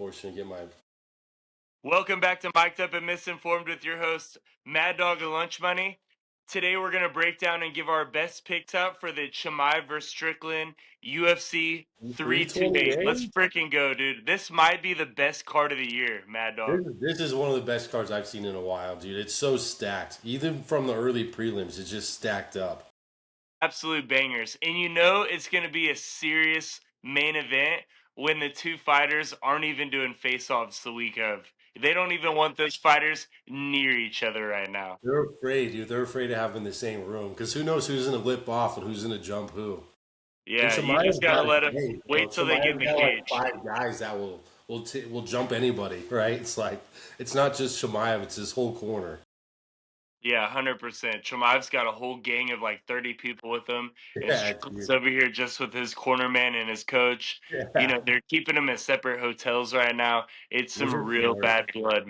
unfortunately get my. Welcome back to Mic'd Up and Misinformed with your host, Mad Dog and Lunch Money. Today we're going to break down and give our best picks out for the Chamei vs. Strickland UFC 328. Let's 328? freaking go, dude. This might be the best card of the year, Mad Dog. This is one of the best cards I've seen in a while, dude. It's so stacked. Even from the early prelims, it's just stacked up. Absolute bangers. And you know it's going to be a serious main event when the two fighters aren't even doing face-offs the week of. They don't even want those fighters near each other right now. They're afraid, dude. They're afraid to have them in the same room because who knows who's going to lip off and who's going to jump who. And Yeah, you Shamaya's just gotta got let them hey, bro, wait till they get in Shamaya's the got like cage. 5 guys that will jump anybody, right? It's like it's not just Shamayev; it's his whole corner. Yeah, 100%. Chamaev's got a whole gang of like 30 people with him, and Yeah, Strickland's dude. over here just with his corner man and his coach. You Yeah. know, they're keeping them in separate hotels right now. It's Those some are real smart. bad blood.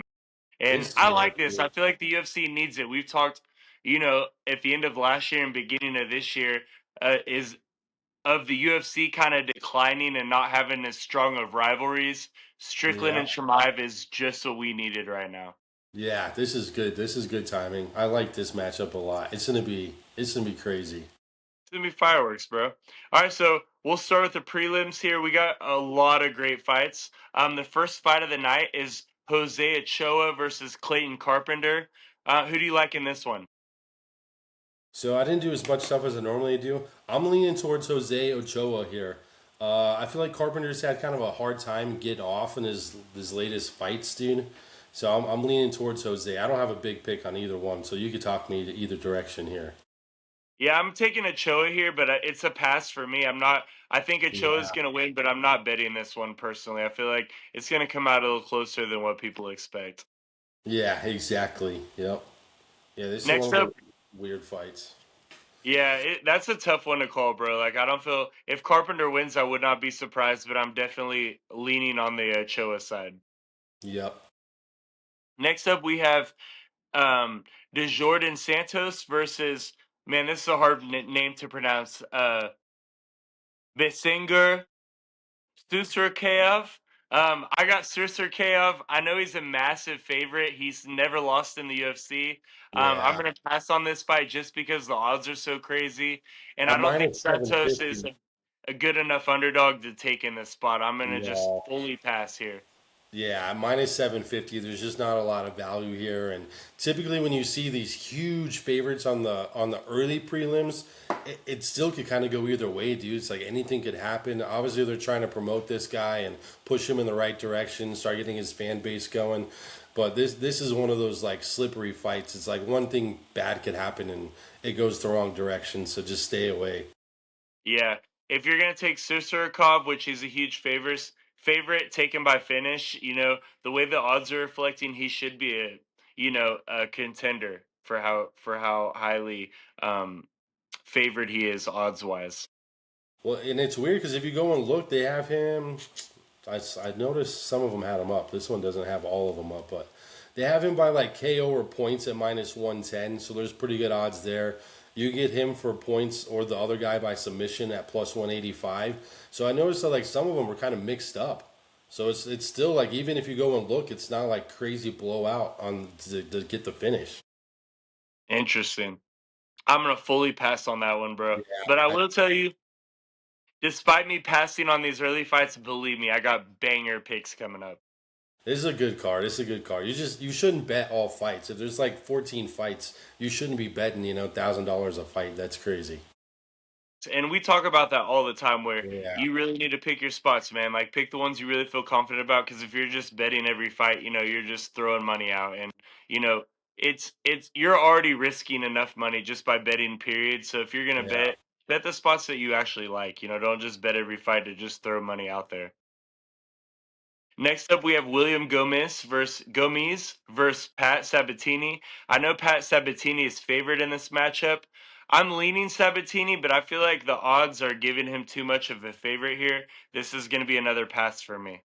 And It's I smart, like this. dude. I feel like the UFC needs it. We've talked, at the end of last year and beginning of this year, is of the UFC kind of declining and not having as strong of rivalries. Strickland Yeah. and Chimaev is just what we needed right now. Yeah, this is good. This is good timing. I like this matchup a lot. It's gonna be crazy. It's gonna be fireworks, bro. All right, so we'll start with the prelims here. We got a lot of great fights. The first fight of the night is Jose Ochoa versus Clayton Carpenter. Who do you like in this one? So I didn't do as much stuff as I normally do. I'm leaning towards Jose Ochoa here. I feel like Carpenter's had kind of a hard time getting off in his latest fights, dude. So I'm leaning towards Jose. I don't have a big pick on either one, so you could talk me to either direction here. Yeah, I'm taking Ochoa here, but it's a pass for me. I'm not. I think Ochoa's Yeah. gonna win, but I'm not betting this one personally. I feel like it's gonna come out a little closer than what people expect. Yeah, exactly. Yep. Yeah, this is one Next of the up, weird fights. yeah, that's a tough one to call, bro. Like, I don't feel if Carpenter wins, I would not be surprised, but I'm definitely leaning on the Choa side. Yep. Next up, we have DeJordan Santos versus man. This is a hard name to pronounce. Visinger Susurkayev. I got Susurkayev. I know he's a massive favorite. He's never lost in the UFC. I'm Yeah. going to pass on this fight just because the odds are so crazy. And I At don't think minus Santos is 750. a good enough underdog to take in this spot. I'm going to just No. fully pass here. Yeah, at minus 750, there's just not a lot of value here. And typically when you see these huge favorites on the early prelims, it still could kind of go either way, dude. It's like anything could happen. Obviously they're trying to promote this guy and push him in the right direction, start getting his fan base going. But this is one of those like slippery fights. It's like one thing bad could happen and it goes the wrong direction, so just stay away. Yeah. If you're going to take Susurkov, which is a huge favorite taken by finish, the way the odds are reflecting, he should be a contender for how highly um favored he is odds wise. Well, and it's weird because if you go and look, they have him. I noticed some of them had him up. This one doesn't have all of them up, but they have him by like KO or points at minus 110. So there's pretty good odds there. You get him for points or the other guy by submission at plus 185. So I noticed that like some of them were kind of mixed up. So it's still like even if you go and look, it's not like crazy blowout on to get the finish. Interesting. I'm going to fully pass on that one, bro. But I Yeah, will tell you, despite me passing on these early fights, believe me, I got banger picks coming up. this is a good card. This is a good card. You shouldn't bet all fights. If there's like 14 fights, you shouldn't be betting $1,000 a fight. That's crazy. And we talk about that all the time where Yeah, you really need to pick your spots, man. Like pick the ones you really feel confident about because if you're just betting every fight, you're just throwing money out and you know, it's you're already risking enough money just by betting period. So if you're going to yeah. bet the spots that you actually like, don't just bet every fight to just throw money out there. Next up, we have William Gomez versus Pat Sabatini. I know Pat Sabatini is favored in this matchup. I'm leaning Sabatini, but I feel like the odds are giving him too much of a favorite here. This is going to be another pass for me.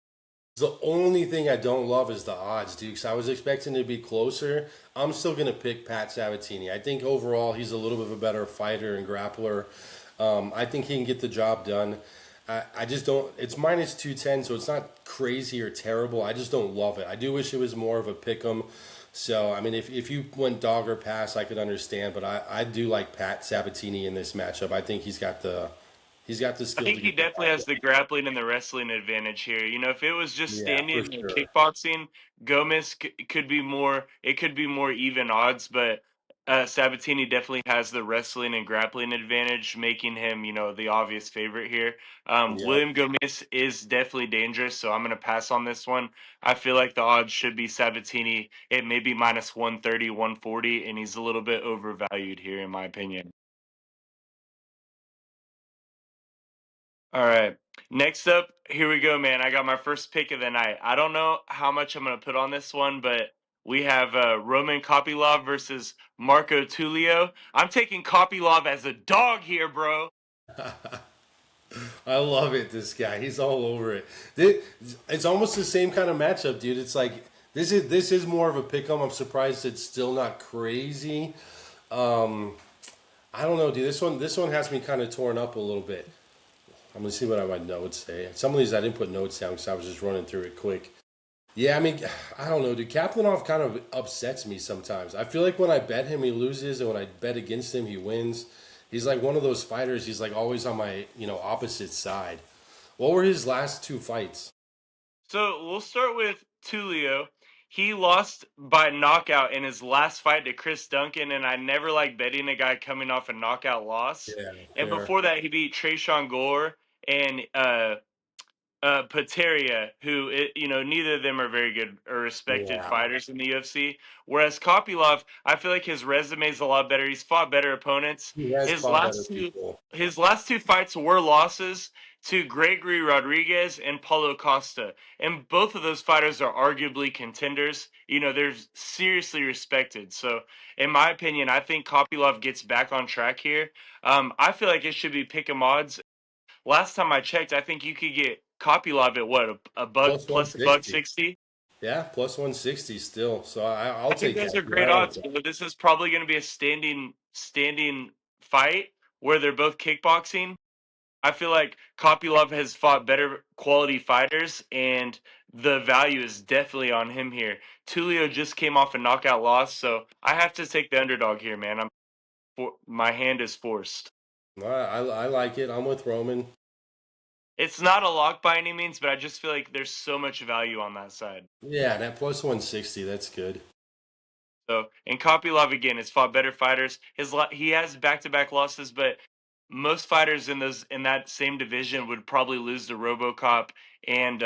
The only thing I don't love is the odds, dude. Because I was expecting to be closer. I'm still gonna pick Pat Sabatini. I think overall he's a little bit of a better fighter and grappler. I think he can get the job done. I just don't. It's minus 210, so it's not crazy or terrible. I just don't love it. I do wish it was more of a pick 'em. So I mean, if you went dog or pass, I could understand. But I do like Pat Sabatini in this matchup. I think he's got the I skill to think he get the definitely job has done. the grappling and the wrestling advantage here. You know, if it was just Yeah, for standing and sure. kickboxing, Gomez could be more. It could be more even odds, but Sabatini definitely has the wrestling and grappling advantage, making him, the obvious favorite here. Yep. William Gomez is definitely dangerous, so I'm going to pass on this one. I feel like the odds should be Sabatini. It may be minus 130, 140, and he's a little bit overvalued here, in my opinion. All right. Next up, here we go, man. I got my first pick of the night. I don't know how much I'm going to put on this one, but we have Roman Kopilov versus Marco Tulio. I'm taking Kopilov as a dog here, bro. I love it. This guy, he's all over it. It's almost the same kind of matchup, dude. It's like this is more of a pick 'em. I'm surprised it's still not crazy. I don't know, dude. This one has me kind of torn up a little bit. I'm gonna see what my notes say. Some of these I didn't put notes down because I was just running through it quick. Yeah, I mean, I don't know, dude. Kaplanov kind of upsets me sometimes. I feel like when I bet him, he loses, and when I bet against him, he wins. He's like one of those fighters. He's like always on my opposite side. What were his last two fights? So we'll start with Tulio. He lost by knockout in his last fight to Chris Duncan, and I never like betting a guy coming off a knockout loss. Yeah, And fair. before that, he beat Trayshawn Gore and Pateria, who neither of them are very good or respected Yeah, fighters in the UFC. Whereas Kopilov, I feel like his resume is a lot better. He's fought better opponents. he has His fought better last two people. his last two fights were losses to Gregory Rodriguez and Paulo Costa, and both of those fighters are arguably contenders. They're seriously respected. So, in my opinion, I think Kopilov gets back on track here. I feel like it should be pick 'em odds. Last time I checked, I think you could get Kopilov at what a buck Plus plus a buck 160. 60. Yeah, plus 160 still. So I'll I think take those that, are dude. I great like odds. that. This is probably going to be a standing fight where they're both kickboxing. I feel like Kopilov has fought better quality fighters, and the value is definitely on him here. Tulio just came off a knockout loss, so I have to take the underdog here, man. My hand is forced. I like it. I'm with Roman. It's not a lock by any means, but I just feel like there's so much value on that side. Yeah, that plus 160. That's good. So, and Kopylov again has fought better fighters. He has back-to-back losses, but most fighters in that same division would probably lose to RoboCop and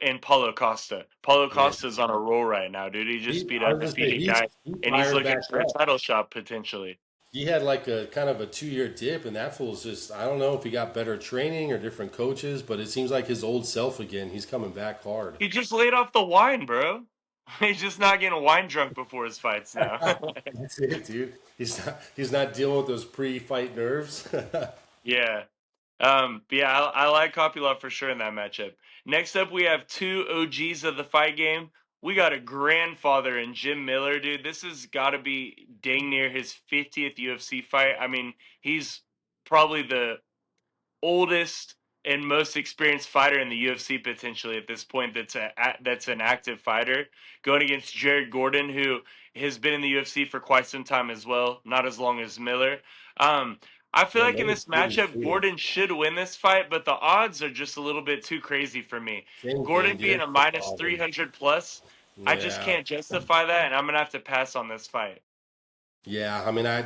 and Paulo Costa. Paulo Yeah. Costa's on a roll right now, dude. He just beat I was gonna say undefeated guy, he and he's fired looking back for a up. title shot potentially. He had like a kind of a 2 year dip, and that fool's just I don't know if he got better training or different coaches, but it seems like his old self again. He's coming back hard. He just laid off the wine, bro. He's just not getting wine drunk before his fights now. That's it, dude. He's not dealing with those pre-fight nerves. Yeah. But yeah, I like Kopylov for sure in that matchup. Next up, we have two OGs of the fight game. We got a grandfather in Jim Miller, dude. This has got to be dang near his 50th UFC fight. I mean, he's probably the oldest and most experienced fighter in the UFC potentially at this point. That's an active fighter going against Jared Gordon, who has been in the UFC for quite some time as well, not as long as Miller. Um, I feel Yeah, like in Miller's this pretty matchup, too. Gordon should win this fight, but the odds are just a little bit too crazy for me. Same thing, Gordon dude. being a That's the minus problem. 300 plus, I just Yeah, can't justify that, and I'm gonna have to pass on this fight. yeah. I mean, I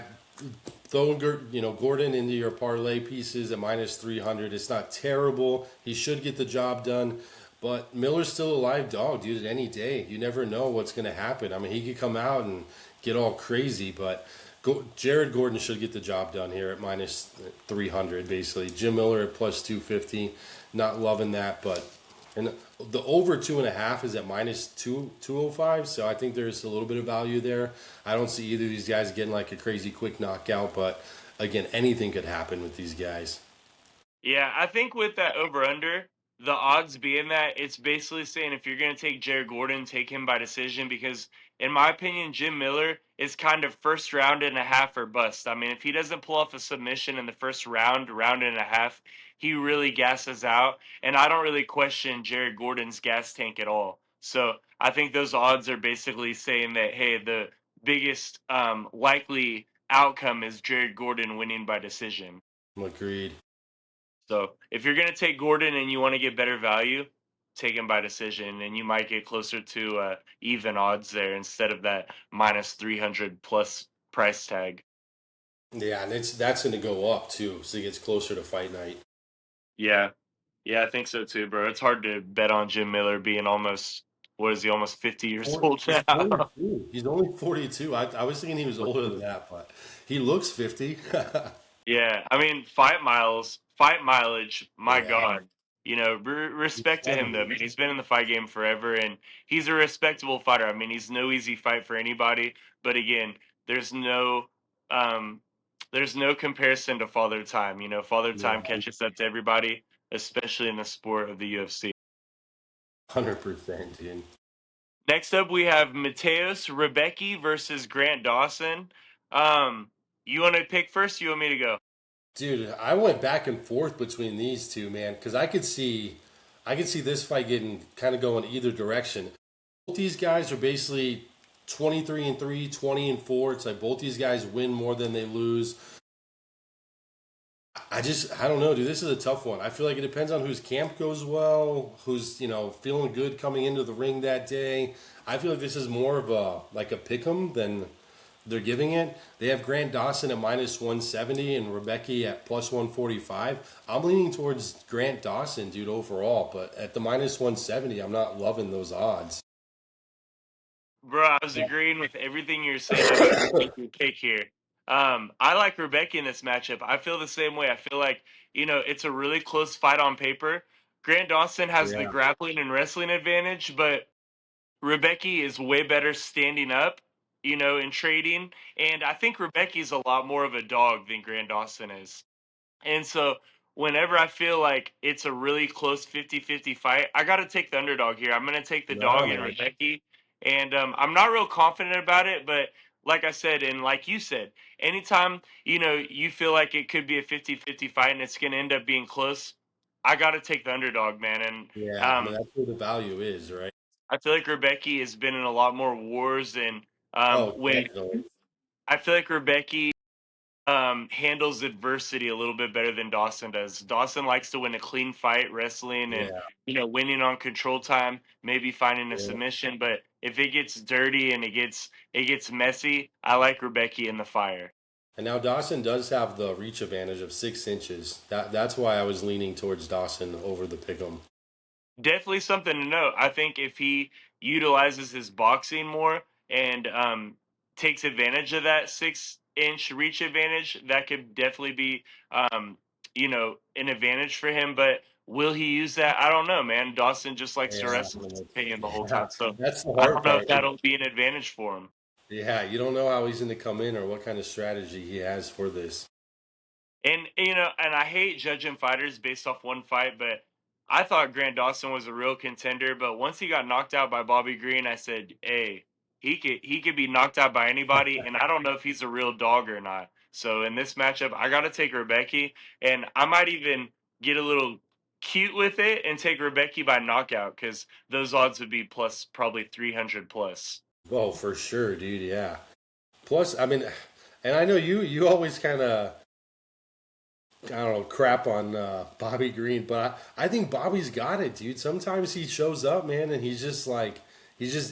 throw Gordon into your parlay pieces at minus 300. It's not terrible. He should get the job done. But Miller's still a live dog, dude. At any day, you never know what's going to happen. I mean, he could come out and get all crazy, but Jared Gordon should get the job done here at minus 300, basically. Jim Miller at plus 250. Not loving that, but and the over 2.5 is at minus 205. So I think there's a little bit of value there. I don't see either of these guys getting like a crazy quick knockout, but again, anything could happen with these guys. Yeah, I think with that over under. the odds being that it's basically saying if you're going to take Jared Gordon, take him by decision because, in my opinion, Jim Miller is kind of first round and a half or bust. I mean, if he doesn't pull off a submission in the first round, round and a half, he really gasses out. And I don't really question Jared Gordon's gas tank at all. So I think those odds are basically saying that, hey, the biggest likely outcome is Jared Gordon winning by decision. Agreed. So if you're going to take Gordon and you want to get better value, take him by decision, and you might get closer to even odds there instead of that minus 300 plus price tag. Yeah, and that's going to go up too, so it gets closer to fight night. Yeah, yeah, I think so too, bro. It's hard to bet on Jim Miller being almost, what is he, almost 50 years old He's now. 42. He's only 42. I was thinking he was older than that, but he looks 50. Yeah, I mean, fight mileage. My Yeah, God, he's respect to him though. I 70. mean, he's been in the fight game forever, and he's a respectable fighter. I mean, he's no easy fight for anybody. But again, there's no, um, there's no comparison to Father Time. Father Time Yeah, catches up to everybody, especially in the sport of the UFC. 100%, dude. Next up, we have Mateus Rebecki versus Grant Dawson. You want to pick first? You want me to go? Dude, I went back and forth between these two, man, because I could see this fight getting kind of going either direction. Both these guys are basically 23 and 3, 20 and 4. It's like both these guys win more than they lose. I don't know, dude. This is a tough one. I feel like it depends on whose camp goes well, who's feeling good coming into the ring that day. I feel like this is more of a like a pick 'em than they're giving it. They have Grant Dawson at minus 170 and Rebecca at plus 145. I'm leaning towards Grant Dawson, dude, overall, but at the minus 170, I'm not loving those odds. Bro, I was agreeing with everything you're saying about your pick here. I like Rebecca in this matchup. I feel the same way. I feel like, it's a really close fight on paper. Grant Dawson has the Yeah, grappling and wrestling advantage, but Rebecca is way better standing up, in trading. And I think Rebecca is a lot more of a dog than Grant Dawson is. And so whenever I feel like it's a really close 50-50 fight, I got to take the underdog here. I'm going to take the nah, dog in man. Rebecca. And I'm not real confident about it, but like I said, and like you said, anytime, you feel like it could be a 50-50 fight and it's going to end up being close, I got to take the underdog, man. And Yeah, I mean that's where the value is, right? I feel like Rebecca has been in a lot more wars and Oh, when definitely. I feel like Rebecca handles adversity a little bit better than Dawson does. Dawson likes to win a clean fight, wrestling, and Yeah, winning on control time, maybe finding a yeah. submission. But if it gets dirty and it gets messy, I like Rebecca in the fire. And now Dawson does have the reach advantage of 6 inches. That's why I was leaning towards Dawson over the pick'em. Definitely something to note. I think if he utilizes his boxing more and takes advantage of that 6 inch reach advantage, that could definitely be an advantage for him. But will he use that? I don't know, man. Dawson just likes to Yeah, wrestle his opinion the whole yeah. time, so That's the I hard don't know if part. that'll be an advantage for him. Yeah, you don't know how he's going to come in or what kind of strategy he has for this. And I hate judging fighters based off one fight, but I thought Grant Dawson was a real contender. But once he got knocked out by Bobby Green, I said, "Hey, he could be knocked out by anybody." And I don't know if he's a real dog or not. So in this matchup, I got to take Rebecca, and I might even get a little cute with it and take Rebecca by knockout because those odds would be plus probably 300 plus. Oh, for sure, dude. Yeah. Plus, I mean, and I know you always kind of I don't know crap on Bobby Green, but I think Bobby's got it, dude. Sometimes he shows up, man, and he's just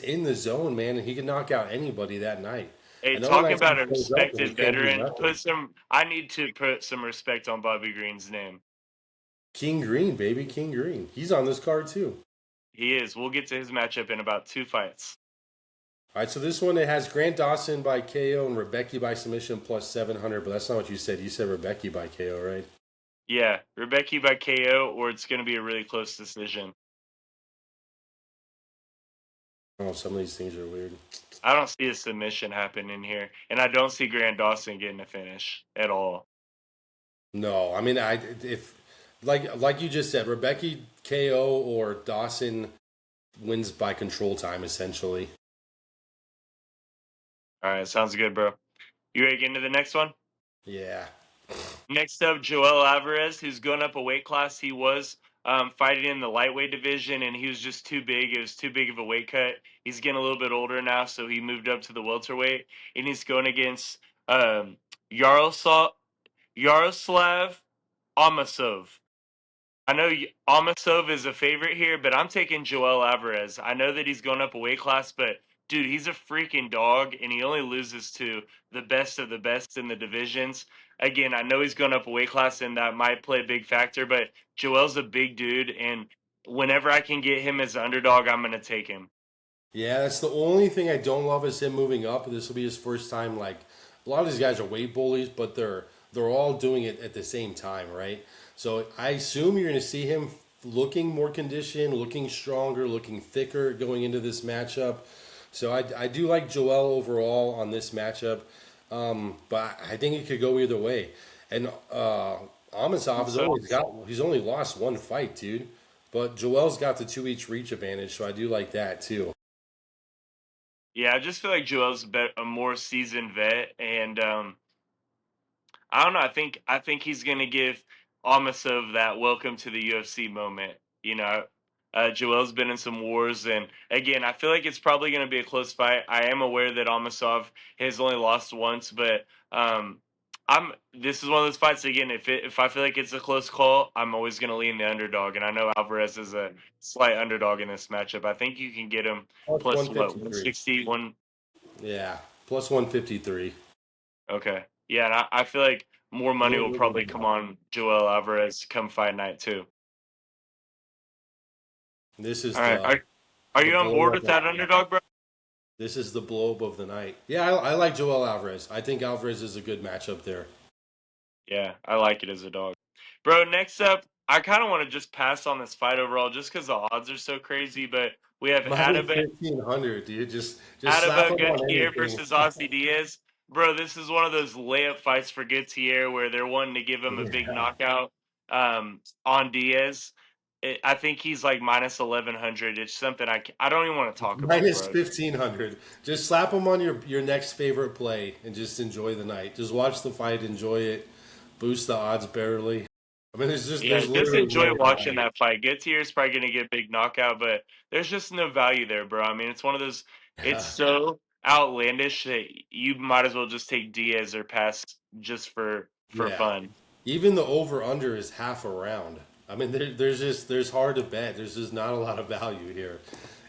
in the zone, man, and he can knock out anybody that night. Hey, And other talking nights he about a shows up and he respected can't do veteran, nothing. I need to put some respect on Bobby Green's name. King Green, baby, King Green. He's on this card too. He is. We'll get to his matchup in about two fights. All right, so this one it has Grant Dawson by KO and Rebecca by submission plus 700, but that's not what you said. You said Rebecca by KO, right? Yeah, Rebecca by KO, or it's going to be a really close decision. Oh, some of these things are weird. I don't see a submission happening here, and I don't see Grant Dawson getting a finish at all. No, I mean, I if like you just said, Rebecca KO or Dawson wins by control time, essentially. All right, sounds good, bro. You ready to get into the next one? Yeah. Next up, Joel Alvarez, who's going up a weight class. He was fighting in the lightweight division, and he was just too big. It was too big of a weight cut. He's getting a little bit older now, so he moved up to the welterweight, and he's going against um, Yaroslav Amasov. I know Amasov is a favorite here, but I'm taking Joel Alvarez. I know that he's going up a weight class, but dude, he's a freaking dog, and he only loses to the best of the best in the divisions. Again, I know he's going up a weight class, and that might play a big factor, but Joel's a big dude, and whenever I can get him as an underdog, I'm going to take him. Yeah, that's the only thing I don't love is him moving up. This will be his first time. Like a lot of these guys are weight bullies, but they're all doing it at the same time, right? So I assume you're going to see him looking more conditioned, looking stronger, looking thicker going into this matchup. So I do like Joel overall on this matchup, but I think it could go either way. And Amosov has So, he's only lost one fight, dude. But Joel's got the two each reach advantage, so I do like that too. yeah, I just feel like Joel's a more seasoned vet, and I don't know. I think he's gonna give Amasov that welcome to the UFC moment. You know, Joel's been in some wars, and again, I feel like it's probably gonna be a close fight. I am aware that Amasov has only lost once, but I'm. This is one of those fights again. If I feel like it's a close call, I'm always gonna lean the underdog, and I know Alvarez is a slight underdog in this matchup. I think you can get him Plus plus what 153. 160 one. Yeah, plus 153. Okay. Yeah, and I feel like more money will probably come on Joel Alvarez come fight night too. This is All right. Are the you on blow board up with of that the night. underdog, bro? This is the blow up of the night. Yeah, I like Joel Alvarez. I think Alvarez is a good matchup there. Yeah, I like it as a dog. Bro, next up, I kind of want to just pass on this fight overall just because the odds are so crazy, but we have Minus 1500, dude. Just slap Adaba him on Gutierrez anything. versus Ozzy Diaz. Bro, this is one of those layup fights for Gutierrez where they're wanting to give him a big Yeah. knockout on Diaz. I think he's like minus 1100. It's something I don't even want to talk about, Minus bro. 1500. Just slap him on your next favorite play and just enjoy the night. Just watch the fight, enjoy it, boost the odds barely. I mean, Yeah, there's just literally enjoy no watching value. that fight. Gutierrez probably going to get a big knockout, but there's just no value there, bro. I mean, it's one of those. It's so outlandish that you might as well just take Diaz or pass just for Yeah. fun. Even the over under is half a round. I mean, there's hard to bet. There's just not a lot of value here.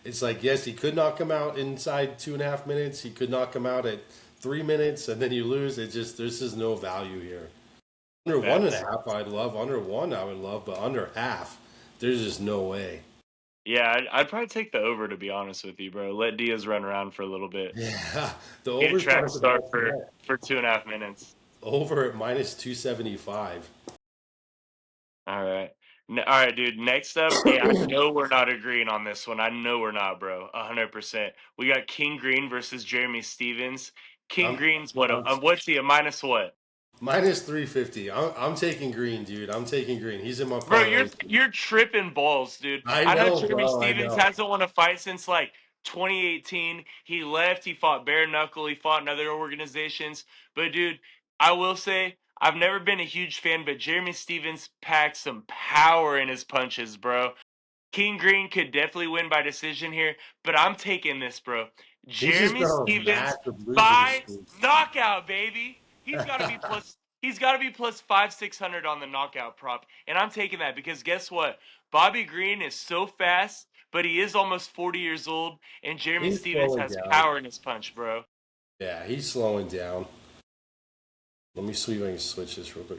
It's like yes, he could knock him out inside 2.5 minutes. He could knock him out at 3 minutes, and then you lose. It just there's just no value here. Under one and a Facts. half, I'd love. Under one, I would love, but under half, there's just no way. Yeah, I'd probably take the over to be honest with you, bro. Let Diaz run around for a little bit. Yeah, the Get a over's track probably the start best bet. for 2.5 minutes. Over at minus 275. All right. All right, dude. Next up, hey, I know we're not agreeing on this one. I know we're not, bro. 100%. We got King Green versus Jeremy Stevens. King I'm, Green's I'm what's he a minus what? minus 350. I'm taking green, dude. I'm taking green. He's in my Bro, parlay. you're tripping balls, dude. I I know know, Jeremy bro. I Stevens know. hasn't won a fight since like 2018. He left, he fought bare knuckle, he fought in other organizations. But dude, I will say I've never been a huge fan, but Jeremy Stevens packs some power in his punches, bro. King Green could definitely win by decision here, but I'm taking this, bro. He's just Jeremy got a Stevens massive losing by streak. knockout, baby. He's got to be plus. He's got to be plus 500-600 on the knockout prop, and I'm taking that because guess what? Bobby Green is so fast, but he is almost 40 years old, and Jeremy He's Stevens slowing has down. power in his punch, bro. Yeah, he's slowing down. Let me see if I can switch this real quick.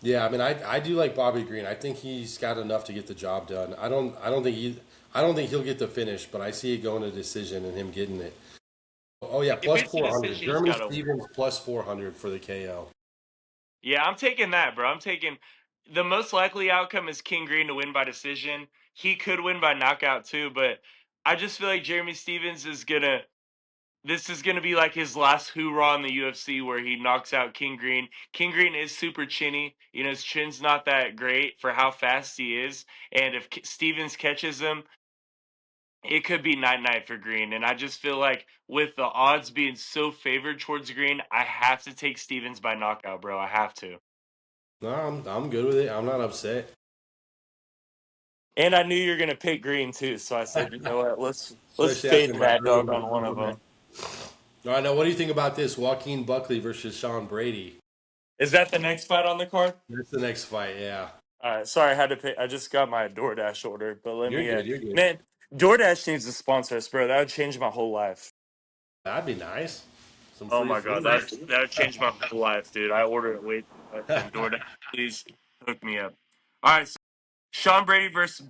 Yeah, I mean, I do like Bobby Green. I think he's got enough to get the job done. I don't think he'll get the finish, but I see it going to decision and him getting it. Oh yeah, If plus it's a 400. decision, he's Jeremy got to win. Stevens plus 400 for the KO. Yeah, I'm taking that, bro. I'm taking the most likely outcome is King Green to win by decision. He could win by knockout too, but I just feel like Jeremy Stevens is gonna this is going to be like his last hoorah in the UFC where he knocks out King Green. King Green is super chinny. You know, his chin's not that great for how fast he is. And if Stevens catches him, it could be night night for Green. And I just feel like with the odds being so favored towards Green, I have to take Stevens by knockout, bro. I have to. No, I'm good with it. I'm not upset. And I knew you were gonna pick Green too, so I said, you know what, let's Especially after fade my that dog early on one of comment. them. All right, now what do you think about this? Joaquin Buckley versus Sean Brady. Is that the next fight on the card? That's the next fight. Yeah, All right, sorry, I had to pay. I just got my DoorDash order, but let you're me. good. You're good. Man, DoorDash needs to sponsor us, bro. That would change my whole life. That'd be nice. Some Oh free my god, food. that would change my whole life, dude. I order it way too much, and DoorDash, please hook me up. All right, so Sean Brady versus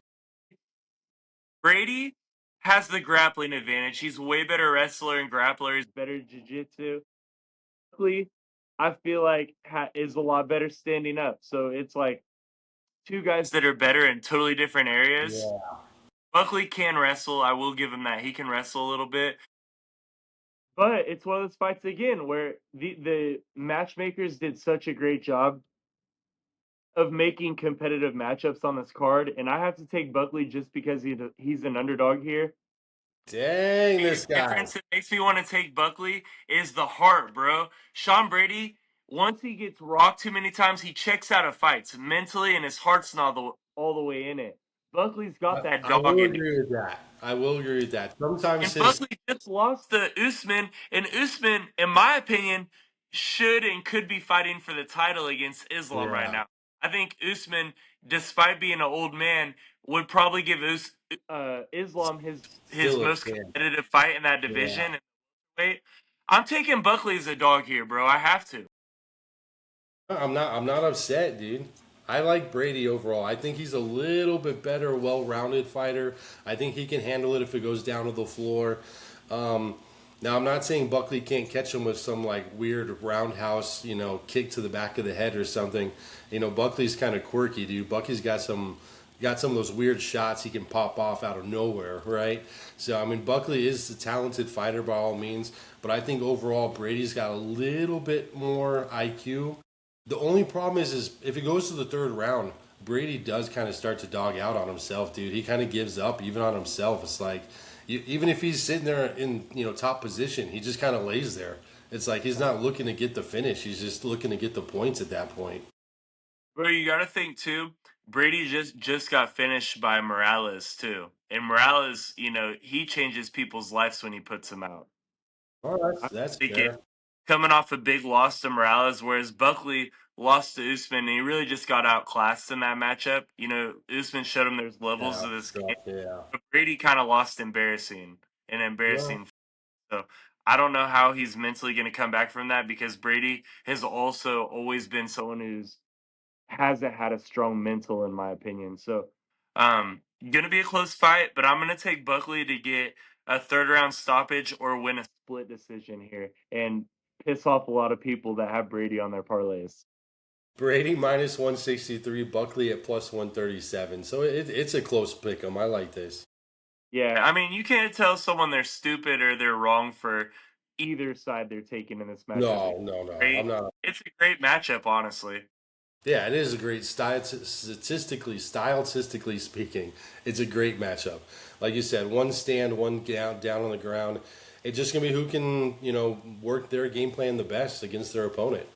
Brady has the grappling advantage. He's a way better wrestler and grappler. He's better jiu-jitsu. Buckley, I feel like is a lot better standing up. So it's like two guys that are better in totally different areas. Yeah. Buckley can wrestle. I will give him that. He can wrestle a little bit. But it's one of those fights again where the matchmakers did such a great job of making competitive matchups on this card, and I have to take Buckley just because he's an underdog here. Dang, this Biggest guy. difference that makes me want to take Buckley is the heart, bro. Sean Brady, once he gets rocked too many times, he checks out of fights mentally, and his heart's not all the way in it. Buckley's got that I dog will in him. agree with that. I will agree with that. Sometimes And his Buckley just lost to Usman, and Usman, in my opinion, should and could be fighting for the title against Islam right yeah now. I think Usman, despite being an old man, would probably give Islam his still a most fan. competitive fight in that Yeah. division. Wait, I'm taking Buckley as a dog here, bro. I have to. I'm not upset, dude. I like Brady overall. I think he's a little bit better, well-rounded fighter. I think he can handle it if it goes down to the floor. Um, Now, I'm not saying Buckley can't catch him with some like weird roundhouse, kick to the back of the head or something. Buckley's kind of quirky, dude. Buckley's got some of those weird shots he can pop off out of nowhere, right? So, I mean, Buckley is a talented fighter by all means, but I think overall Brady's got a little bit more IQ. The only problem is if it goes to the third round, Brady does kind of start to dog out on himself, dude. He kind of gives up even on himself. It's like even if he's sitting there in top position, he just kind of lays there. It's like he's not looking to get the finish. He's just looking to get the points at that point. Bro, you got to think too. Brady just got finished by Morales too, and Morales, he changes people's lives when he puts them out. Oh, I'm that's thinking fair. coming off a big loss to Morales, whereas Buckley lost to Usman, and he really just got outclassed in that matchup. Usman showed him there's levels Yeah, of this game, stuff. Yeah. but Brady kind of lost an Well, embarrassing. So I don't know how he's mentally going to come back from that because Brady has also always been someone who's hasn't had a strong mental, in my opinion. So, gonna be a close fight, but I'm gonna take Buckley to get a third round stoppage or win a split decision here and piss off a lot of people that have Brady on their parlays. Brady minus 163, Buckley at plus 137. So it's a close pick 'em. I like this. Yeah, I mean, you can't tell someone they're stupid or they're wrong for either side they're taking in this matchup. No, no, no. I'm Great, not. it's a great matchup, honestly. Yeah, it is a great stylistically speaking. It's a great matchup. Like you said, one stand, one down on the ground. It's just gonna be who can work their game plan the best against their opponent.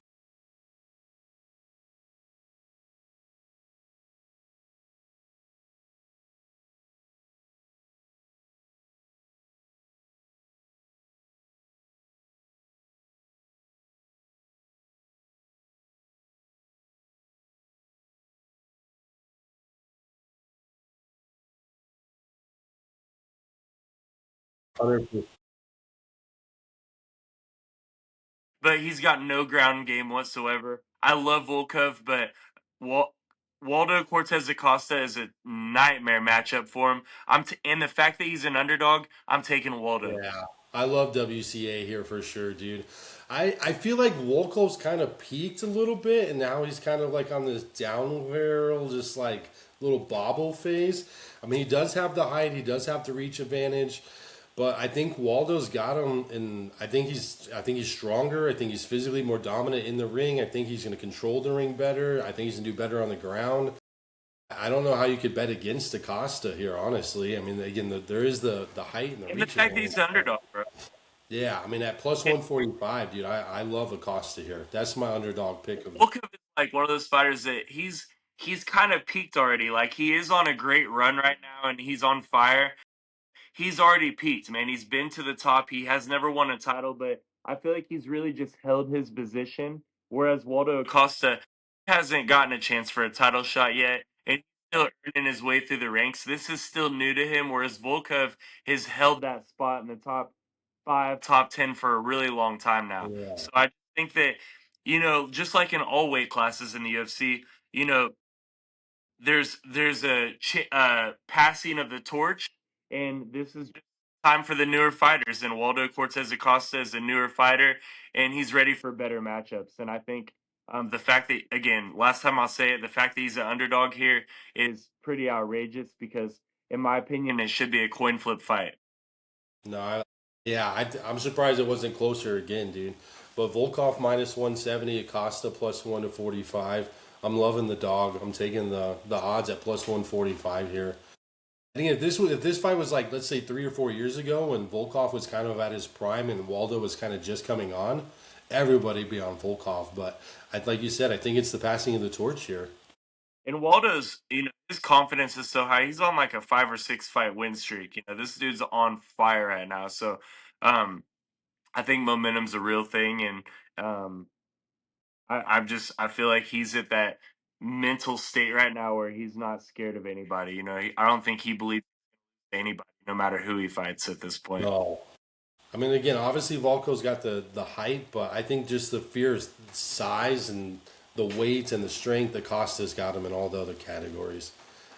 But he's got no ground game whatsoever. I love Volkov, but Wal- Waldo Cortez Acosta is a nightmare matchup for him. And the fact that he's an underdog, I'm taking Waldo. Yeah, I love WCA here for sure, dude. I feel like Volkov's kind of peaked a little bit, and now he's kind of like on this downhill, just like little bobble phase. I mean, he does have the height, he does have the reach advantage, But I think Waldo's got him, and I think he's stronger. I think he's physically more dominant in the ring. I think he's going to control the ring better. I think he's going to do better on the ground. I don't know how you could bet against Acosta here, honestly. I mean, again, there is the height and the And the reach fact that advantage. he's the underdog, bro. Yeah, I mean, at plus And 145, dude, I love Acosta here. That's my underdog pick of. Volkov is like one of those fighters that he's kind of peaked already. Like he is on a great run right now, and he's on fire. He's already peaked, man. He's been to the top. He has never won a title, but I feel like he's really just held his position. Whereas Waldo Acosta hasn't gotten a chance for a title shot yet, and he's still earning his way through the ranks. This is still new to him, whereas Volkov has held that spot in the top five, top 10 for a really long time now. Yeah. So I think that, just like in all weight classes in the UFC, there's a passing of the torch, and this is just time for the newer fighters. And Waldo Cortez Acosta is a newer fighter, and he's ready for better matchups. And I think the fact that, again, last time I'll say it, the fact that he's an underdog here is pretty outrageous because, in my opinion, it should be a coin flip fight. No, yeah, I'm surprised it wasn't closer again, dude. But Volkov minus 170, Acosta plus 1 to 45. I'm loving the dog. I'm taking the odds at plus 145 here. I think if this fight was like, let's say 3 or 4 years ago when Volkov was kind of at his prime and Waldo was kind of just coming on, everybody'd be on Volkov. But like you said, I think it's the passing of the torch here. And Waldo's, his confidence is so high. He's on like a 5 or 6 fight win streak. This dude's on fire right now. So, um, I think momentum's a real thing, and I feel like he's at that mental state right now where he's not scared of anybody. I don't think he believes in anybody, no matter who he fights at this point. No. I mean, again, obviously Volko's got the height, but I think just the fierce size and the weight and the strength that Costa's got him in all the other categories.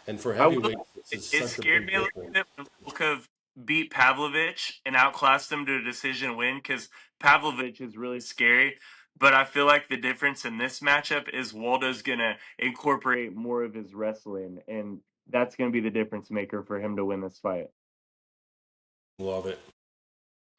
And for I will. heavyweight, It, it's it such a scared big me a little difference. bit when Volkov beat Pavlovich and outclassed him to a decision win because Pavlovich is really scary. But I feel like the difference in this matchup is Waldo's gonna incorporate more of his wrestling, and that's gonna be the difference maker for him to win this fight. Love it.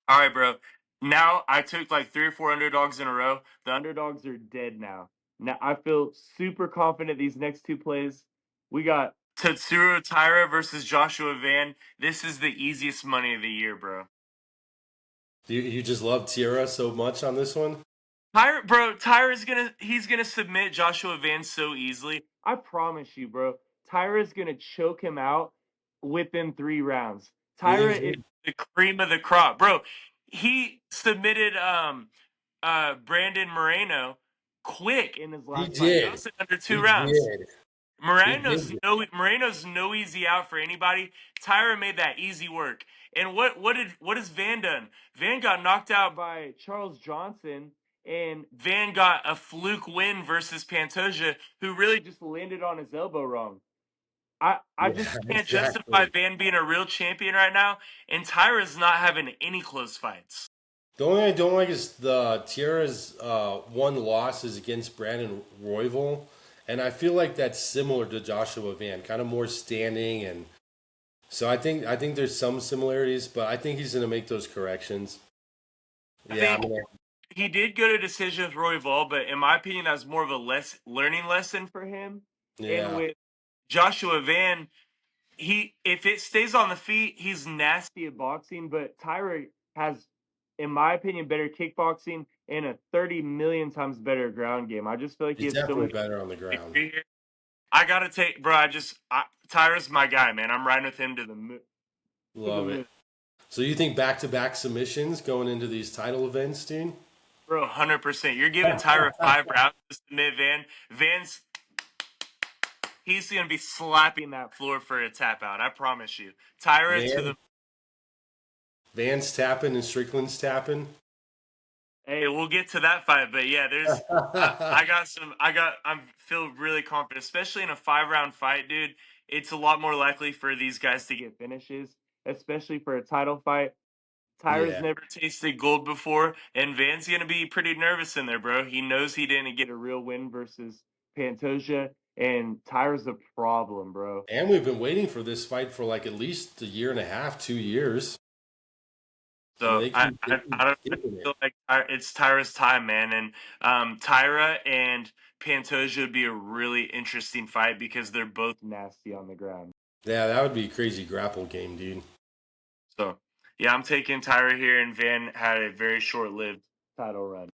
All right, bro. Now I took like 3 or 4 underdogs in a row. The underdogs are dead now. Now I feel super confident these next two plays. We got Tatsuro Taira versus Joshua Van. This is the easiest money of the year, bro. You just love Tierra so much on this one? Tyra's he's gonna submit Joshua Van so easily. I promise you, bro. Tyra's gonna choke him out within 3 rounds. You Tyra think is the cream of the crop, bro. He submitted Brandon Moreno quick in his he last fight. That did? was in under two He rounds. did. He Moreno's did. no easy out for anybody. Tyra made that easy work. And what has Van done? Van got knocked out by Charles Johnson, and Van got a fluke win versus Pantoja, who really just landed on his elbow wrong. I Yeah, just can't justify exactly. Van being a real champion right now, and Tyra's not having any close fights. The only thing I don't like is the Tierra's one loss is against Brandon Royval, and I feel like that's similar to Joshua Van, kind of more standing, and so I think there's some similarities, but I think he's going to make those corrections. I Yeah, think he did go to decision with Roy Vol, but in my opinion, that was more of a learning lesson for him. And yeah, with Joshua Van, he if it stays on the feet, he's nasty at boxing. But Tyra has, in my opinion, better kickboxing and a 30 million times better ground game. I just feel like he he's has so definitely much better on the ground. victory here. I gotta take, bro. Tyra's my guy, man. I'm riding with him to the Love it. moon. So you think back-to-back submissions going into these title events, dude? Bro, 100%. You're giving Tyra 5 rounds to submit Van. He's gonna be slapping that floor for a tap out. I promise you. Tyra to the Van Van's tapping and Strickland's tapping. Hey, we'll get to that fight, but yeah, I feel really confident, especially in a 5 round fight, dude. It's a lot more likely for these guys to get finishes, especially for a title fight. Tyra's Yeah. never tasted gold before, and Van's gonna be pretty nervous in there, bro. He knows he didn't get a real win versus Pantoja, and Tyra's a problem, bro. And we've been waiting for this fight for like at least a year and a half, 2 years. I mean, So they I keep don't I skipping it. feel like it's Tyra's time, man, and Tyra and Pantoja would be a really interesting fight because they're both nasty on the ground. Yeah, that would be a crazy grapple game, dude. So yeah, I'm taking Tyra here, and Van had a very short-lived title run.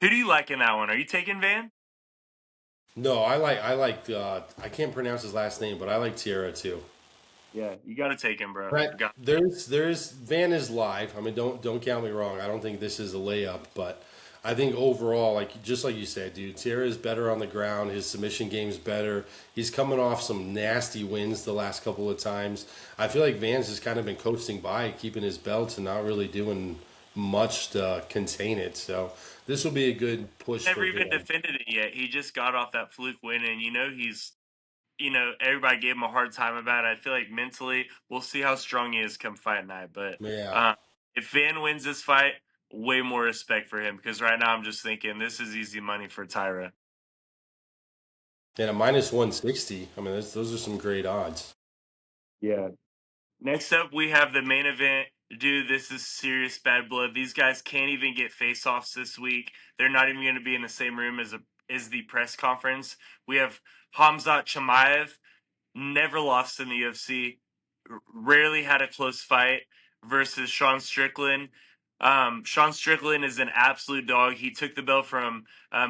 Who do you like in that one? Are you taking Van? No, I like I can't pronounce his last name, but I like Tierra too. Yeah, you got to take him, bro. But there's Van is live. I mean, don't count me wrong. I don't think this is a layup, but I think overall, like just like you said, dude, Tierra is better on the ground. His submission game's better. He's coming off some nasty wins the last couple of times. I feel like Van's has kind of been coasting by, keeping his belts and not really doing much to contain it. So this will be a good push Never for even Van. defended it yet. He just got off that fluke win, and everybody gave him a hard time about it. I feel like mentally, we'll see how strong he is come fight night. But Yeah. uh, if Van wins this fight, way more respect for him because right now I'm just thinking this is easy money for Tyra. And a minus 160. I mean, those are some great odds. Yeah. Next up, we have the main event. Dude, this is serious bad blood. These guys can't even get face-offs this week. They're not even going to be in the same room as the press conference. We have Hamzat Chimaev, never lost in the UFC, rarely had a close fight versus Sean Strickland. Sean Strickland is an absolute dog. He took the belt from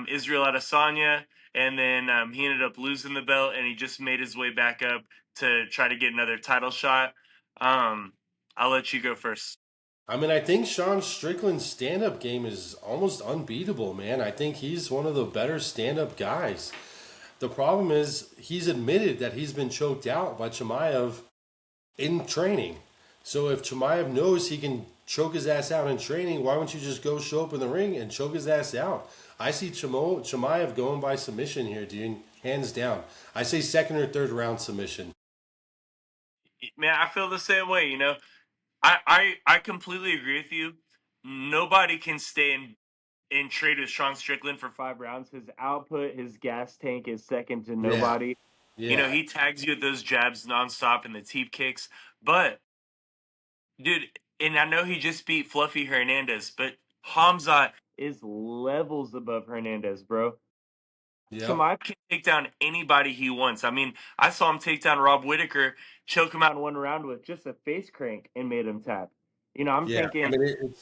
Israel Adesanya, and then he ended up losing the belt, and he just made his way back up to try to get another title shot. I'll let you go first. I mean, I think Sean Strickland's stand up game is almost unbeatable, man. I think he's one of the better stand up guys. The problem is he's admitted that he's been choked out by Chimaev in training. So if Chimaev knows he can choke his ass out in training, why don't you just go show up in the ring and choke his ass out? I see Chimaev going by submission here, dude. Hands down. I say second or third round submission. Man, I feel the same way. I completely agree with you. Nobody can stay in trade with Sean Strickland for 5 rounds. His output, his gas tank is second to Yeah. nobody. Yeah. He tags you with those jabs nonstop and the teep kicks. But, dude, and I know he just beat Fluffy Hernandez, but Hamzat is levels above Hernandez, bro. Yep. Chimaev can take down anybody he wants. I mean, I saw him take down Rob Whitaker, choke him out in one round with just a face crank and made him tap. I'm Yeah. I thinking, mean,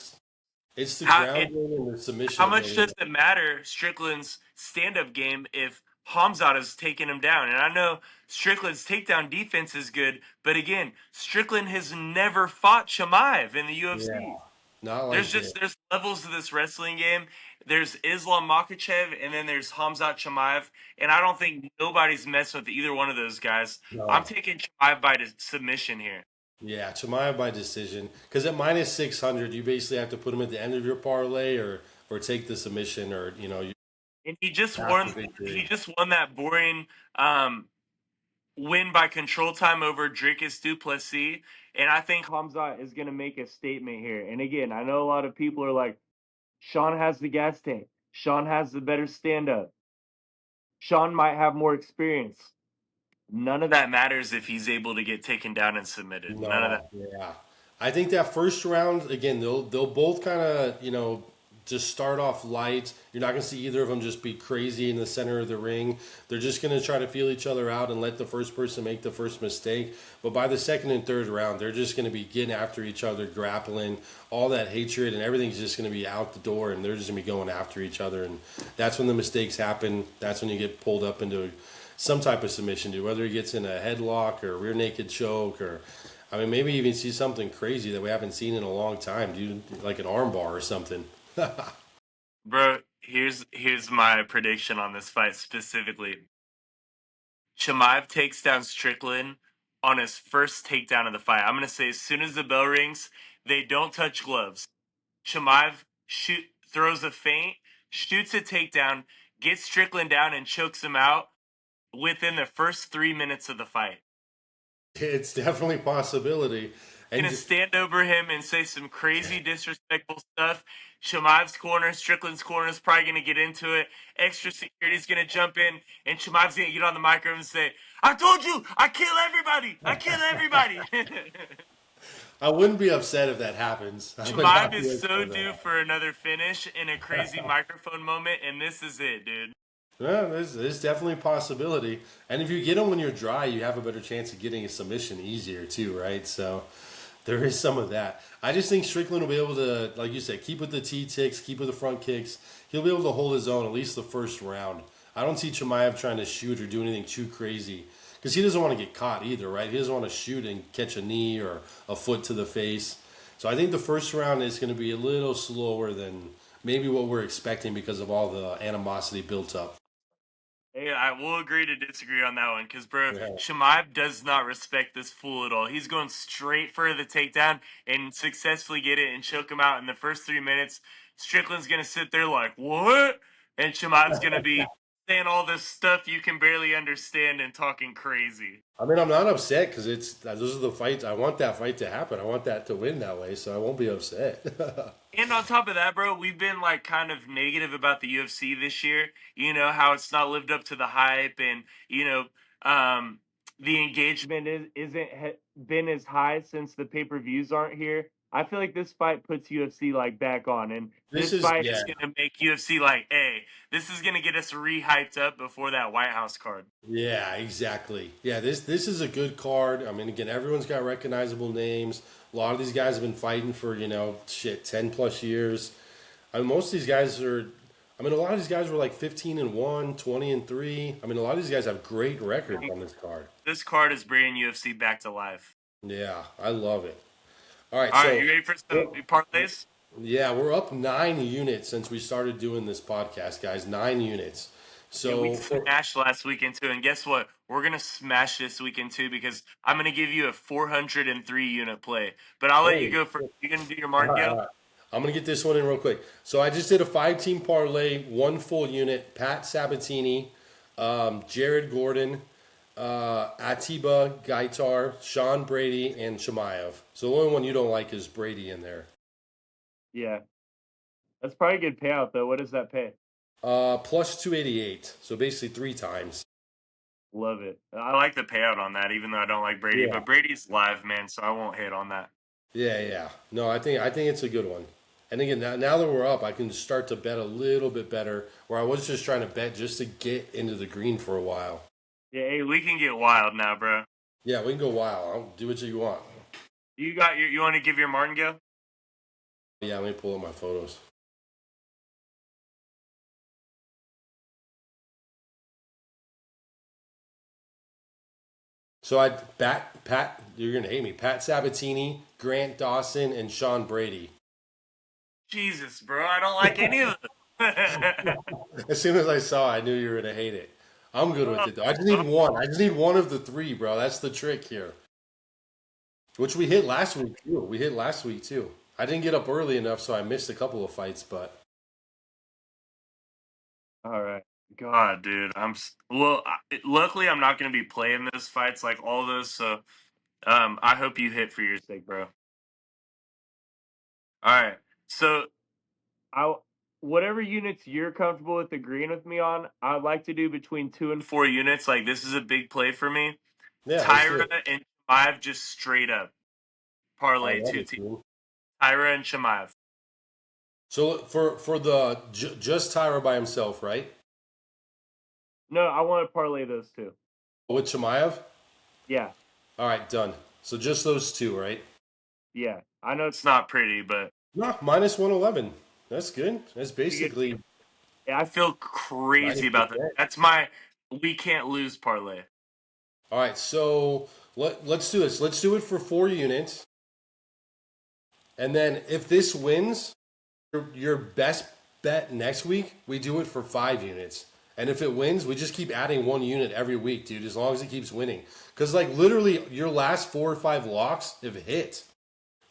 it's the how ground it, game and the how submission much ability. does it matter Strickland's stand-up game if Hamzat is taking him down? And I know Strickland's takedown defense is good, but again, Strickland has never fought Chimaev in the Yeah. UFC. Not There's like just this. there's levels to this wrestling game. There's Islam Makhachev, and then there's Hamzat Chimaev, and I don't think nobody's messing with either one of those guys. I'm No. taking Chimaev by submission here. Yeah, Chamaya by decision. Because at minus 600, you basically have to put him at the end of your parlay or take the submission or, you And he just pass the won. He victory. just won that boring um, win by control time over Dricus Duplessis, and I think Hamzat is going to make a statement here. And again, I know a lot of people are like, Sean has the gas tank. Sean has the better stand up. Sean might have more experience. None of that matters if he's able to get taken down and submitted. None of that. No, yeah. I think that first round, again, they'll both kind of, just start off light. You're not going to see either of them just be crazy in the center of the ring. They're just going to try to feel each other out and let the first person make the first mistake. But by the second and third round, they're just going to be getting after each other, grappling, all that hatred, and everything's just going to be out the door, and they're just going to be going after each other. And that's when the mistakes happen. That's when you get pulled up into some type of submission, dude. Whether he gets in a headlock or a rear naked choke or, I mean, maybe even see something crazy that we haven't seen in a long time, dude, like an armbar or something. Bro, here's my prediction on this fight specifically. Chimaev takes down Strickland on his first takedown of the fight. I'm gonna say as soon as the bell rings, they don't touch gloves. Chimaev throws a feint, shoots a takedown, gets Strickland down, and chokes him out within the first 3 minutes of the fight. It's definitely a possibility. Gonna And stand over him and say some crazy disrespectful stuff. Chimaev's corner, Strickland's corner is probably gonna get into it. Extra security's gonna jump in, and Chimaev's gonna get on the microphone and say, "I told you, I kill everybody. I kill everybody." I wouldn't be upset if that happens. I would Shemaev not be is upset so if due that for another finish in a crazy microphone moment, and this is it, dude. yeah, there's definitely a possibility. And if you get them when you're dry, you have a better chance of getting a submission easier too, right? So there is some of that. I just think Strickland will be able to, like you said, keep with the T ticks, keep with the front kicks. He'll be able to hold his own at least the first round. I don't see Chimaev trying to shoot or do anything too crazy because he doesn't want to get caught either, right? He doesn't want to shoot and catch a knee or a foot to the face. So I think the first round is going to be a little slower than maybe what we're expecting because of all the animosity built up. Hey, I will agree to disagree on that one because, bro, Yeah. Shemaev does not respect this fool at all. He's going straight for the takedown and successfully get it and choke him out in the first 3 minutes. Strickland's going to sit there like, what? And Shemaev's going to be saying all this stuff you can barely understand and talking crazy. I mean, I'm not upset because it's those are the fights. I want that fight to happen. I want that to win that way, so I won't be upset. And on top of that, bro, we've been like kind of negative about the UFC this year. You know how it's not lived up to the hype, and um, the engagement isn't been as high since the pay per views aren't here. I feel like this fight puts UFC like back on, and This this is fight yeah, is gonna make UFC like, hey, this is gonna get us re-hyped up before that White House card. yeah, exactly. Yeah, this is a good card. I mean, again, everyone's got recognizable names. A lot of these guys have been fighting for shit 10 plus years. I mean, most of these guys are. I mean, a lot of these guys were like 15-1, 20-3. I mean, a lot of these guys have great records on this card. This card is bringing UFC back to life. Yeah, I love it. All right, All right, so you ready for some parlays? yeah, we're up 9 units since we started doing this podcast, guys. 9 units. Yeah, we So smashed last weekend too, and guess what? We're gonna smash this weekend too because I'm gonna give you a 403 unit play. But I'll let you holy go first. shit. You gonna do your All right, martingale? all right. I'm gonna get this one in real quick. So I just did a 5 team parlay, one full unit. Pat Sabatini, Jared Gordon, Atiba Gaitar, Sean Brady, and Shemaev. So the only one you don't like is Brady in there. Yeah, that's probably a good payout though. What does that pay? Plus 288. So basically 3 times. Love it. I like the payout on that, even though I don't like Brady. Yeah. But Brady's live, man, so I won't hit on that. Yeah, yeah. No, I think it's a good one. And again, now that we're up, I can start to bet a little bit better. Where I was just trying to bet just to get into the green for a while. Yeah, hey, we can get wild now, bro. Yeah, we can go wild. I'll do what you want. You got your. You want to give your martingale? Yeah, let me pull up my photos. So I Pat. You're gonna hate me. Pat Sabatini, Grant Dawson, and Sean Brady. Jesus, bro, I don't like any of them. As soon as I saw, it, I knew you were gonna hate it. I'm good with it though. I just need one. I just need one of the three, bro. That's the trick here. Which we hit last week too. We hit last week too. I didn't get up early enough, so I missed a couple of fights. But All right. God, dude, well. Luckily, I'm not going to be playing those fights like all those. So, I hope you hit for your sake, bro. All right. So, I whatever units you're comfortable with agreeing with me on, I'd like to do between 2 and 4 units. Like this is a big play for me. yeah, let's do Tyra it. and Shemaev just straight up I parlay love two it, teams. dude. Tyra and Shemaev. So for the just Tyra by himself, right? No, I want to parlay those two. With Chimaev? Yeah, All right, done. So just those two, right? yeah. I know it's not pretty, but No, minus 111. That's good. That's you get. basically Yeah, I feel crazy about that. 90%. That's my we can't lose parlay. All right, so let's do this. Let's do it for 4 units. And then if this wins, your best bet next week, we do it for 5 units. And if it wins, we just keep adding 1 unit every week, dude, as long as it keeps winning. Because, like, literally, your last 4 or 5 locks have hit.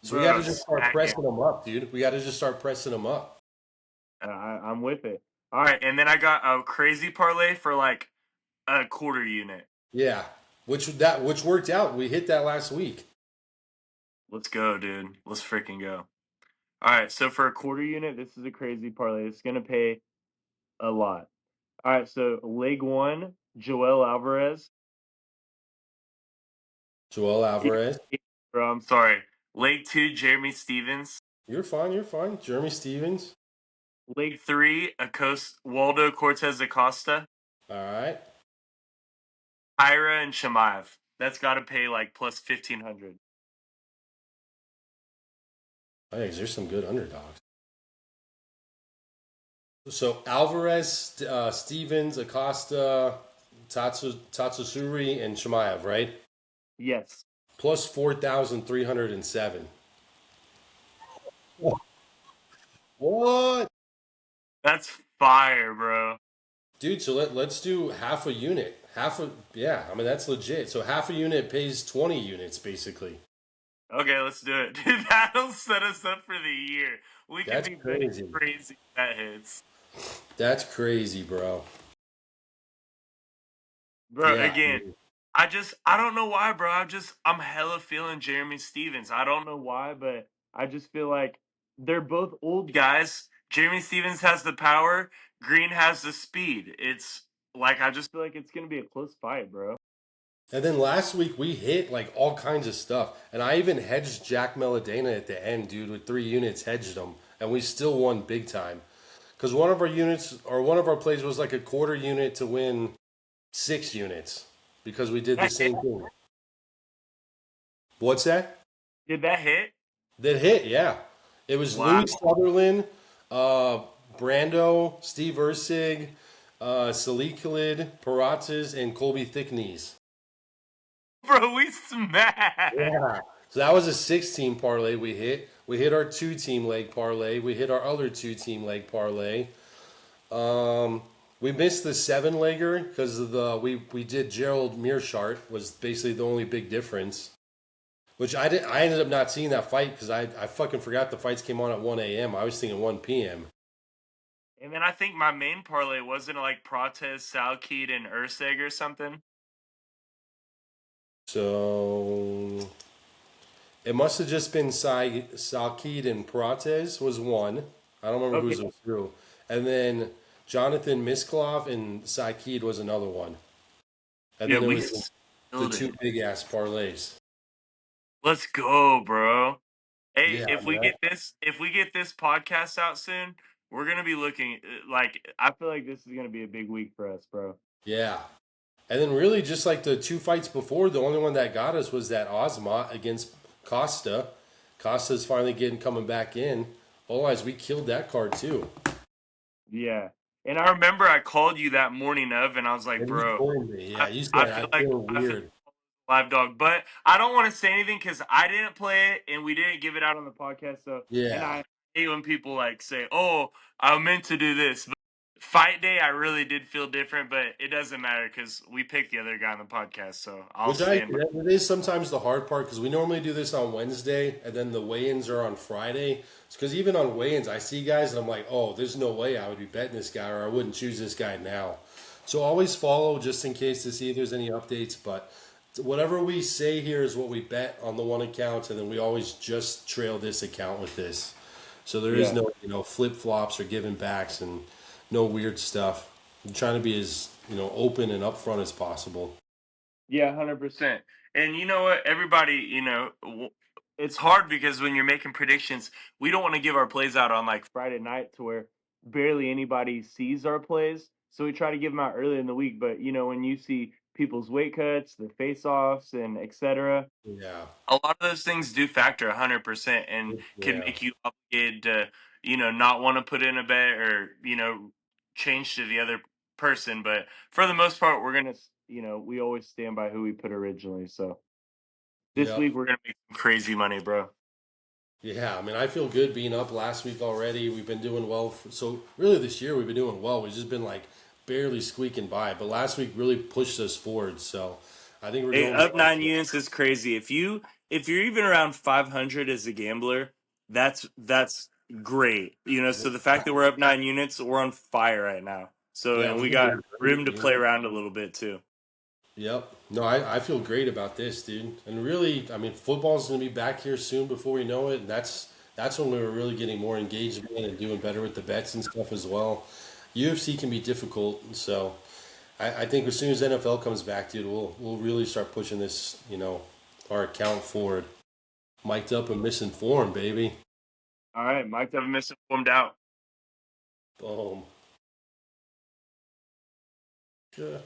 So we got Bro, to just start pressing them up, dude. We got to just start pressing them up. I'm with it. All right, and then I got a crazy parlay for like a quarter unit. Yeah, which worked out. We hit that last week. Let's go, dude. Let's freaking go. All right, so for a quarter unit, this is a crazy parlay. It's gonna pay a lot. All right, so leg one, Joel Alvarez. Joel Alvarez. Bro, I'm sorry. Leg 2, Jeremy Stevens. You're fine. You're fine. Jeremy Stevens. Leg 3, Waldo Cortez Acosta. All right. Ira and Shemaev. That's got to pay like plus 1,500. Oh, yeah, 'cause there's some good underdogs. So Alvarez, Stevens, Acosta, Tatsusuri, and Chimaev, right? Yes. Plus 4,307. What? That's fire, bro. Dude, so let's do half a unit. Yeah, I mean, that's legit. So half a unit pays 20 units, basically. Okay, let's do it. Dude, that'll set us up for the year. We can That's be betting crazy. crazy if that hits. That's crazy, bro. Bro, Yeah. again, I don't know why, bro. I'm hella feeling Jeremy Stevens. I don't know why, but I just feel like they're both old guys. Jeremy Stevens has the power, Green has the speed. It's like I just feel like it's gonna be a close fight, bro. And then last week we hit like all kinds of stuff. And I even hedged Jack Melodana at the end, dude, with 3 units, hedged them. And we still won big time. Because one of our units, or one of our plays was like a quarter unit to win 6 units. Because we did the same thing. What's that? Did that hit? That hit, yeah. It was Wow. Louis Sutherland, uh, Brando, Steve Ursig, Salikalid, Paratas, and Colby Thicknees. Bro, we smashed. Yeah. So that was a 16 parlay we hit. We hit our 2 team leg parlay. We hit our other 2 team leg parlay. We missed the 7-legger because of we did Gerald Mearshart was basically the only big difference. Which I ended up not seeing that fight because I fucking forgot the fights came on at 1 a.m. I was thinking 1 p.m. And then I think my main parlay wasn't it like Prates, Salkeed, and Urseg or something. So it must have just been Salkeed and Prates was one. I don't remember who's through. And then Jonathan Misklov and Salkeed was another one. And Yeah, then it we was the 2 big ass parlays. Let's go, bro. Hey, Yeah, if we get this podcast out soon, we're gonna be looking like I feel like this is gonna be a big week for us, bro. yeah. And then really just like the 2 fights before, the only one that got us was that Ozma against Costa. Costa's finally coming back in. Otherwise, we killed that card too. Yeah. And I remember I called you that morning of, and I was like, And you bro, told me, yeah, you I said I feel like feel I feel weird. live dog, but I don't want to say anything because I didn't play it and we didn't give it out on the podcast. So, and Yeah. I hate when people like say, "Oh, I meant to do this." But fight day, I really did feel different, but it doesn't matter because we picked the other guy on the podcast. So I'll Which stand by. it is sometimes the hard part because we normally do this on Wednesday and then the weigh-ins are on Friday. Because even on weigh-ins, I see guys and I'm like, oh, there's no way I would be betting this guy or I wouldn't choose this guy now. So always follow just in case to see if there's any updates. But whatever we say here is what we bet on the one account, and then we always just trail this account with this. So there is Yeah. no flip flops or giving backs and no weird stuff. I'm trying to be as open and upfront as possible. Yeah, 100%. And you know what? Everybody, it's hard because when you're making predictions, we don't want to give our plays out on like Friday night to where barely anybody sees our plays. So we try to give them out early in the week. But, when you see people's weight cuts, the face offs, and etc., Yeah, a lot of those things do factor 100% and can yeah, make you obligated to, not want to put in a bet or, change to the other person. But for the most part, we're going to, we always stand by who we put originally. So this yep, week, we're going to make some crazy money, bro. yeah. I mean, I feel good being up last week already. We've been doing well. So really, this year we've been doing well. We've just been like barely squeaking by. But last week really pushed us forward. So I think we're Hey, doing up well. 9 units is crazy. If you're even around 500 as a gambler, that's great. So the fact that we're up 9 units, we're on fire right now. So Yeah, and we've we been got doing room to great. play around a little bit too. Yep. No, I feel great about this, dude. And really, I mean, football's going to be back here soon before we know it, and that's when we were really getting more engagement and doing better with the bets and stuff as well. UFC can be difficult, so I think as soon as NFL comes back, dude, we'll really start pushing this, our account forward. Mic'd up and misinformed, baby. All right, Mike, I've misinformed out. Boom. Yeah.